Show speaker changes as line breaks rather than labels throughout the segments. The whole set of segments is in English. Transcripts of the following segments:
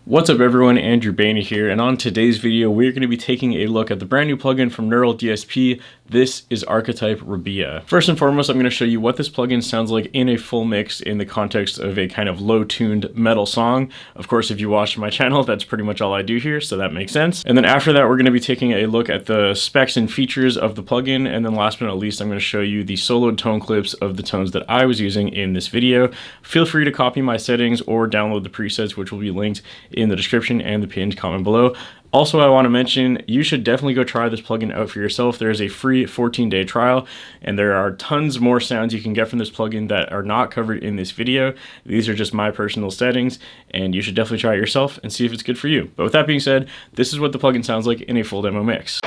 What's up everyone, Andrew Daine here, and on today's video we're going to be taking a look at the brand new plugin from Nordli DSP. This is Archetype Rabea. First and foremost, I'm going to show you what this plugin sounds like in a full mix in the context of a kind of low-tuned metal song. Of course, if you watch my channel, that's pretty much all I do here, so that makes sense. And then after that, we're going to be taking a look at the specs and features of the plugin, and then last but not least, I'm going to show you the soloed tone clips of the tones that I was using in this video. Feel free to copy my settings or download the presets, which will be linked in the description and the pinned comment below. Also, I want to mention, you should definitely go try this plugin out for yourself. There is a free 14-day trial, and there are tons more sounds you can get from this plugin that are not covered in this video. These are just my personal settings, and you should definitely try it yourself and see if it's good for you. But with that being said, this is what the plugin sounds like in a full demo mix.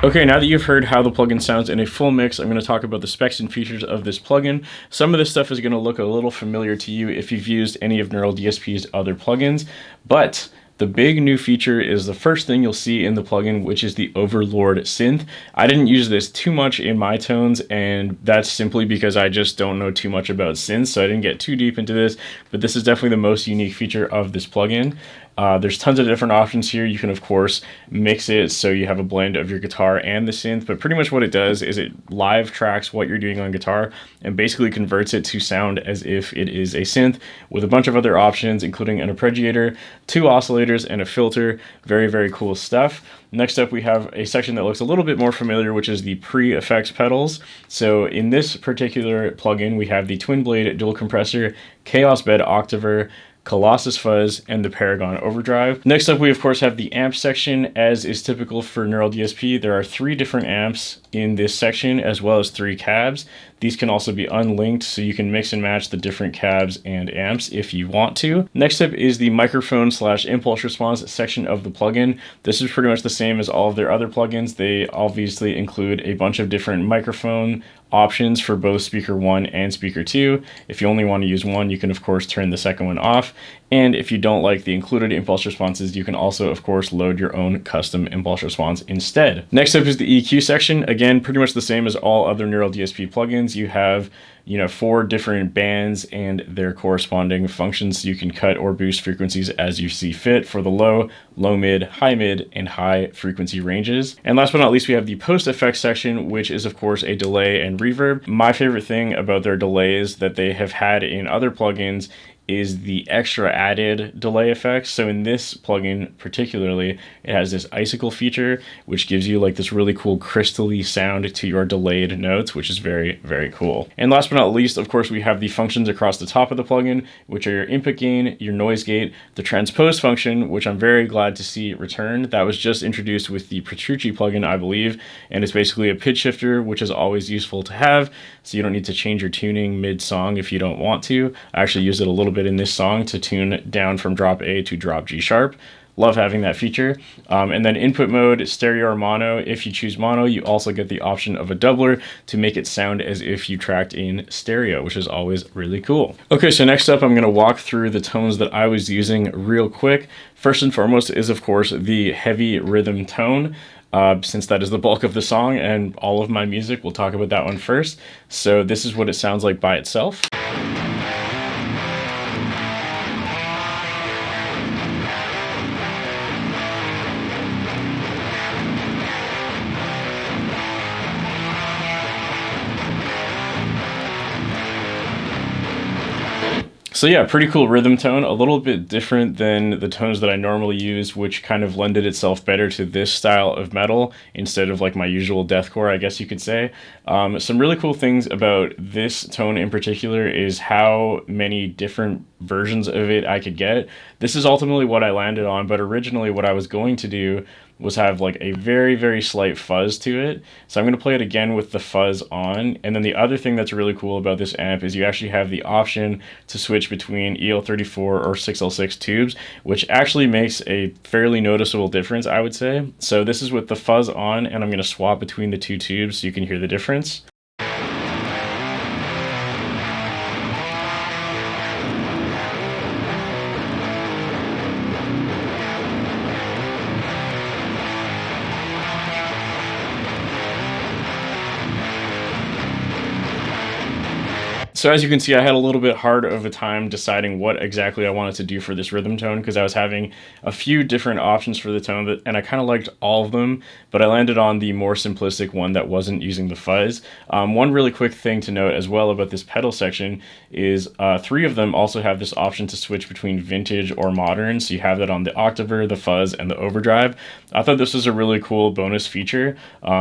Okay, now that you've heard how the plugin sounds in a full mix, I'm going to talk about the specs and features of this plugin. Some of this stuff is going to look a little familiar to you if you've used any of Nordli DSP's other plugins, but the big new feature is the first thing you'll see in the plugin, which is the Overlord synth. I didn't use this too much in my tones, and that's simply because I just don't know too much about synths, so I didn't get too deep into this, but this is definitely the most unique feature of this plugin. There's tons of different options here. You can, of course, mix it so you have a blend of your guitar and the synth, but pretty much what it does is it live tracks what you're doing on guitar and basically converts it to sound as if it is a synth with a bunch of other options, including an arpeggiator, 2 oscillators, and a filter. Very, very cool stuff. Next up, we have a section that looks a little bit more familiar, which is the pre-effects pedals. So in this particular plugin, we have the twin blade dual compressor, Chaos Bed Octaver, Colossus Fuzz, and the Paragon Overdrive. Next up, we of course have the amp section. As is typical for Nordli DSP, there are 3 different amps in this section, as well as 3 cabs. These can also be unlinked, so you can mix and match the different cabs and amps if you want to. Next up is the microphone / impulse response section of the plugin. This is pretty much the same as all of their other plugins. They obviously include a bunch of different microphone options for both speaker 1 and speaker 2. If you only want to use one, you can of course turn the second one off. And if you don't like the included impulse responses, you can also of course load your own custom impulse response instead. Next up is the EQ section. Again, pretty much the same as all other Nordli DSP plugins. You have 4 different bands and their corresponding functions. You can cut or boost frequencies as you see fit for the low, mid, and high frequency ranges. And last but not least, we have the post effects section, which is of course a delay and reverb. My favorite thing about their delays that they have had in other plugins is the extra added delay effects. So in this plugin particularly, it has this icicle feature, which gives you like this really cool crystally sound to your delayed notes, which is very, very cool. And last but not least, of course, we have the functions across the top of the plugin, which are your input gain, your noise gate, the transpose function, which I'm very glad to see returned. That was just introduced with the Petrucci plugin, I believe, and it's basically a pitch shifter, which is always useful to have, so you don't need to change your tuning mid-song if you don't want to. I actually used it a little bit in this song to tune down from drop A to drop G sharp. Love having that feature. And then input mode, stereo or mono. If you choose mono, you also get the option of a doubler to make it sound as if you tracked in stereo, which is always really cool. Okay, so next up, I'm gonna walk through the tones that I was using real quick. First and foremost is, of course, the heavy rhythm tone. Since that is the bulk of the song and all of my music, we'll talk about that one first. So this is what it sounds like by itself. So yeah, pretty cool rhythm tone, a little bit different than the tones that I normally use, which kind of lended itself better to this style of metal instead of like my usual deathcore, I guess you could say. Some really cool things about this tone in particular is how many different versions of it I could get. This is ultimately what I landed on, but originally what I was going to do was have like a very, very slight fuzz to it. So I'm going to play it again with the fuzz on. And then the other thing that's really cool about this amp is you actually have the option to switch between EL34 or 6L6 tubes, which actually makes a fairly noticeable difference, I would say. So this is with the fuzz on, and I'm going to swap between the two tubes so you can hear the difference. So as you can see, I had a little bit hard of a time deciding what exactly I wanted to do for this rhythm tone because I was having a few different options for the tone, and I kind of liked all of them, but I landed on the more simplistic one that wasn't using the fuzz. One really quick thing to note as well about this pedal section is 3 of them also have this option to switch between vintage or modern, so you have that on the octaver, the fuzz, and the overdrive. I thought this was a really cool bonus feature.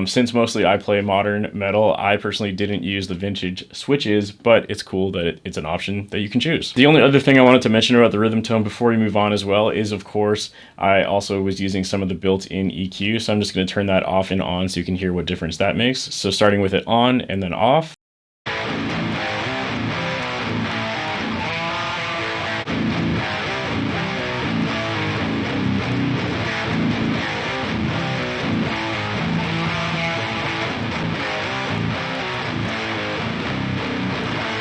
Since mostly I play modern metal, I personally didn't use the vintage switches, but it's cool that it's an option that you can choose. The only other thing I wanted to mention about the rhythm tone before we move on as well is, of course, I also was using some of the built-in EQ, so I'm just going to turn that off and on so you can hear what difference that makes. So starting with it on and then off.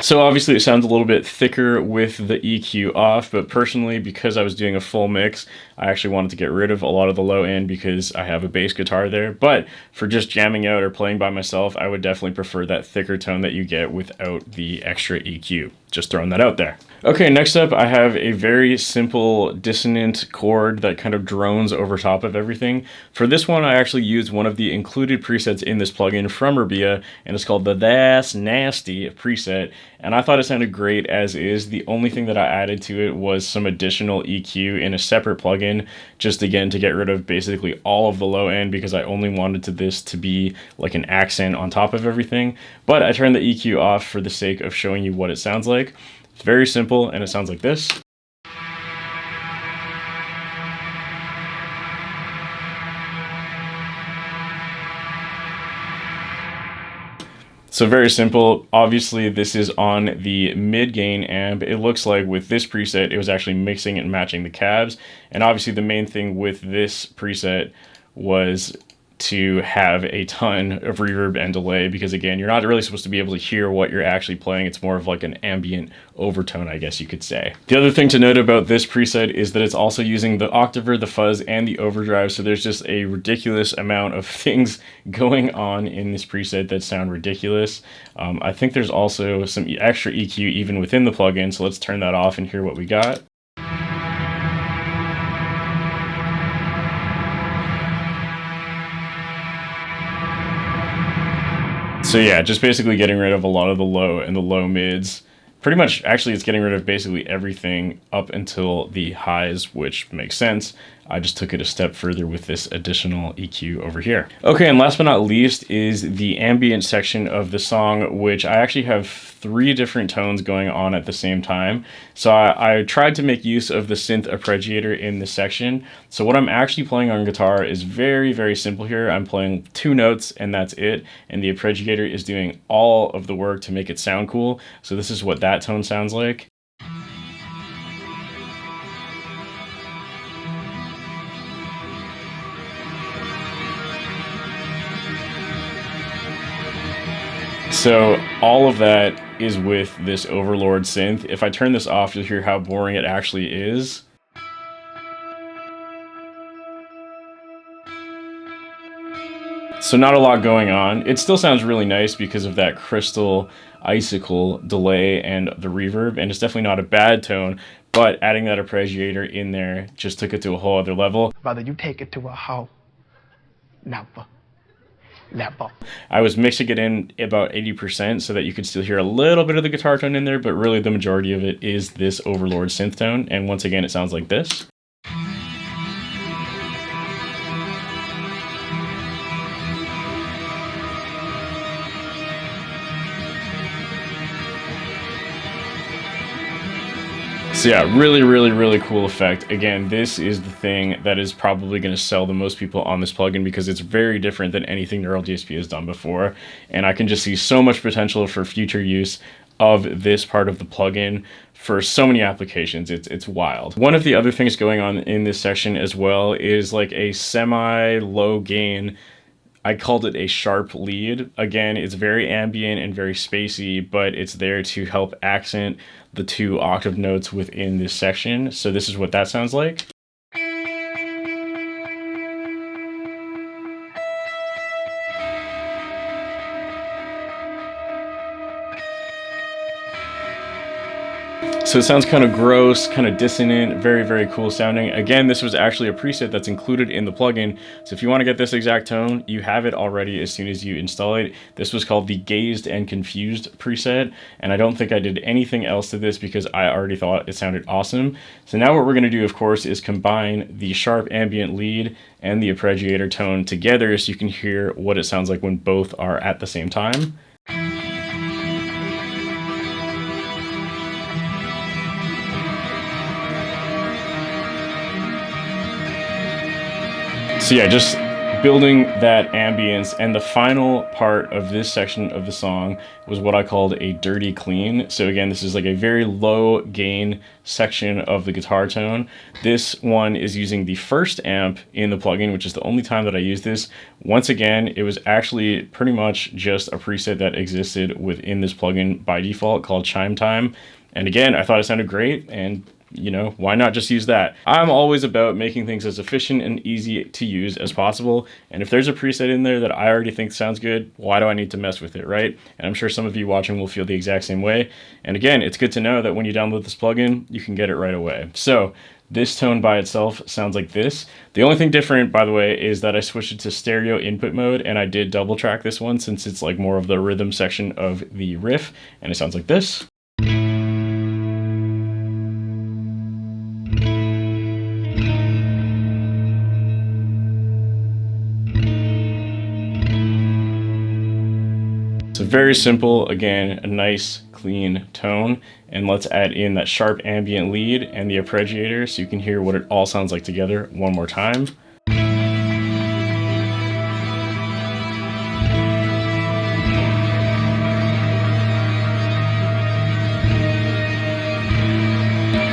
So obviously it sounds a little bit thicker with the EQ off, but personally, because I was doing a full mix, I actually wanted to get rid of a lot of the low end because I have a bass guitar there. But for just jamming out or playing by myself, I would definitely prefer that thicker tone that you get without the extra EQ. Just throwing that out there. Okay, next up I have a very simple dissonant chord that kind of drones over top of everything. For this one, I actually used one of the included presets in this plugin from Rabea, and it's called the That's Nasty preset, and I thought it sounded great as is. The only thing that I added to it was some additional EQ in a separate plugin, just again to get rid of basically all of the low end because I only wanted this to be like an accent on top of everything. But I turned the EQ off for the sake of showing you what it sounds like. It's very simple, and it sounds like this. So very simple. Obviously, this is on the mid-gain amp. It looks like with this preset, it was actually mixing and matching the cabs. And obviously, the main thing with this preset was to have a ton of reverb and delay because, again, you're not really supposed to be able to hear what you're actually playing. It's more of like an ambient overtone, I guess you could say. The other thing to note about this preset is that it's also using the octaver, the fuzz, and the overdrive, so there's just a ridiculous amount of things going on in this preset that sound ridiculous. I think there's also some extra EQ even within the plugin, so let's turn that off and hear what we got. So yeah, just basically getting rid of a lot of the low and the low mids pretty much, actually, it's getting rid of basically everything up until the highs, which makes sense. I just took it a step further with this additional EQ over here. Okay, and last but not least is the ambient section of the song, which I actually have 3 different tones going on at the same time. So I tried to make use of the synth arpeggiator in this section. So what I'm actually playing on guitar is very, very simple here. I'm playing 2 notes and that's it. And the arpeggiator is doing all of the work to make it sound cool. So this is what that tone sounds like. So all of that is with this Overlord synth. If I turn this off, you'll hear how boring it actually is. So not a lot going on. It still sounds really nice because of that crystal icicle delay and the reverb, and it's definitely not a bad tone, but adding that arpeggiator in there just took it to a whole other level.
Rather you take it to a whole level.
I was mixing it in about 80% so that you could still hear a little bit of the guitar tone in there, but really the majority of it is this Overlord synth tone. And once again, it sounds like this. So yeah, really, really, really cool effect. Again, this is the thing that is probably going to sell the most people on this plugin because it's very different than anything Neural DSP has done before. And I can just see so much potential for future use of this part of the plugin for so many applications. It's wild. One of the other things going on in this section as well is like a semi-low gain. I called it a sharp lead. Again, it's very ambient and very spacey, but it's there to help accent the 2 octave notes within this section. So this is what that sounds like. So it sounds kind of gross, kind of dissonant, very, very cool sounding. Again, this was actually a preset that's included in the plugin. So if you want to get this exact tone, you have it already as soon as you install it. This was called the Gazed and Confused preset. And I don't think I did anything else to this because I already thought it sounded awesome. So now what we're going to do, of course, is combine the sharp ambient lead and the arpeggiator tone together so you can hear what it sounds like when both are at the same time. So yeah, just building that ambience, and the final part of this section of the song was what I called a dirty clean. So again, this is like a very low gain section of the guitar tone. This one is using the first amp in the plugin, which is the only time that I use this. Once again, it was actually pretty much just a preset that existed within this plugin by default called Chime Time. And again, I thought it sounded great, and you know, why not just use that? I'm always about making things as efficient and easy to use as possible. And if there's a preset in there that I already think sounds good, why do I need to mess with it, right? And I'm sure some of you watching will feel the exact same way. And again, it's good to know that when you download this plugin, you can get it right away. So this tone by itself sounds like this. The only thing different, by the way, is that I switched it to stereo input mode, and I did double track this one since it's like more of the rhythm section of the riff, and it sounds like this. So very simple, again, a nice clean tone. And let's add in that sharp ambient lead and the arpeggiator so you can hear what it all sounds like together one more time.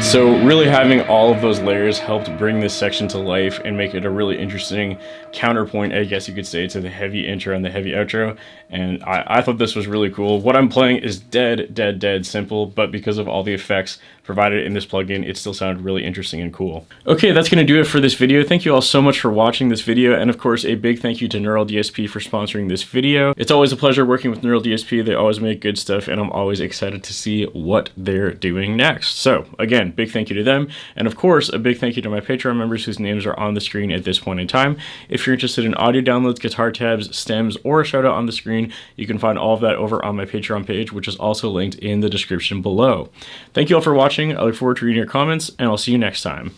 So really having all of those layers helped bring this section to life and make it a really interesting counterpoint, I guess you could say, to the heavy intro and the heavy outro. And I thought this was really cool. What I'm playing is dead simple, but because of all the effects provided in this plugin, it still sounded really interesting and cool. Okay, that's going to do it for this video. Thank you all so much for watching this video, and of course, a big thank you to Neural DSP for sponsoring this video. It's always a pleasure working with Neural DSP. They always make good stuff, and I'm always excited to see what they're doing next. So again, big thank you to them, and of course, a big thank you to my Patreon members whose names are on the screen at this point in time. If you're interested in audio downloads, guitar tabs, stems, or a shout out on the screen, you can find all of that over on my Patreon page, which is also linked in the description below. Thank you all for watching. I look forward to reading your comments, and I'll see you next time.